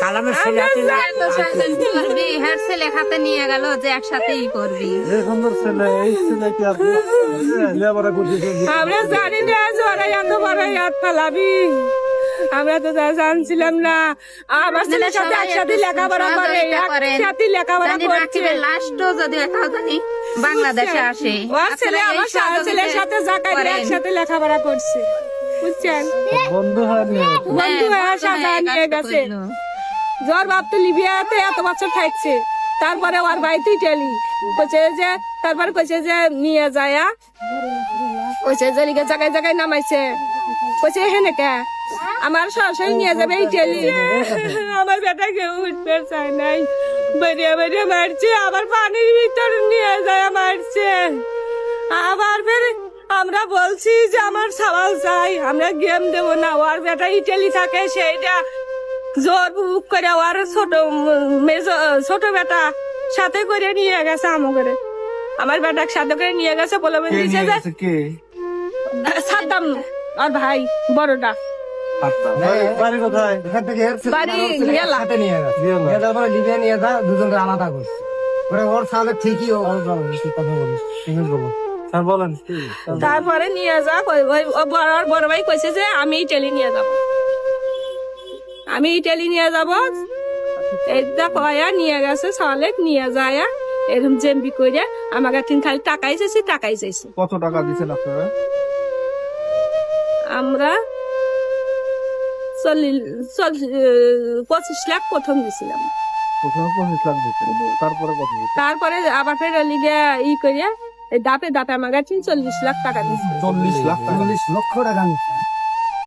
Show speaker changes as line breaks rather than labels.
কালামের ছেলে খাতে নিয়ে গেল যে একসাথেই করবি।
আমরা জানি না ওরা এত বড় ইয়াদ ফেলাবি, আমরা তো জানছিলাম না। আমার ছেলের সাথে একসাথে লেখাপড়া করে, একসাথে লেখাপড়া করছে।
লাস্টও যদি এটাও জানি বাংলাদেশে আসে,
ওর ছেলে আমার ছেলের সাথে জাকারি একসাথে লেখাপড়া করছে, বুঝছেন? বন্ধু হয়ে সাজা নিয়ে গেছে। জ্বর বাপ তো লিবিয়াতে এত বছর থাকছে, তারপরে ওর বাড়িতে ইটালি কইছে যে, তারপরে কইছে যে নিয়ে যায়, কইছে যে জায়গায় জায়গায় নামাইছে, কইছে হেনে কে আমার সরাসরি নিয়ে যাবে ইটালি। আমার বেটা কেউ উঠতে চায় নাই, বেরিয়ে বেরিয়ে মারছে, আবার পানির ভিতরে নিয়ে যায় মারছে। আবার ফের আমরা বলছি যে আমার সওয়াল চাই, আমরা গেম দেবো না। ওর বেটা ইটালি থাকে, সেইটা জোর বুক করে ওর ছোট বেটা সাথে করে নিয়ে গেছে, করে আমার বেটার সাথে করে নিয়ে গেছে। বলে দিয়েছে যে সাদ্দাম আর ভাই বড়টা
বাড়ি কোথায়?
বাড়ি গেলা
লিবিয়া নিয়ে যা, দুজনকে আলাদা করছে। ওর সালে ঠিকই কথা বলিস, স্যার বলেন।
তারপরে নিয়ে যা, বড় ভাই কইছে যে আমি ইটালি নিয়ে যাব, আমি ইটালি নিয়ে যাব। এইটা কয়া নিয়ে গেছে, সালে নিয়ে যায় এরকম জেম্বি করে আমার কাছে খালি টাকাই চাইছে।
কত টাকা দিচ্ছেন আপনারা?
আমরা 25 লাখ প্রথম দিছিলাম,
প্রথমে 25 লাখ দিচ্ছেন, তারপরে কত দিচ্ছেন?
তারপরে আবার ফের লিগে ই করে দাপে দাপে আমার কাছে 40 লাখ টাকা দিচ্ছে।
40 লাখ, 40 লক্ষ টাকা নিচ্ছে।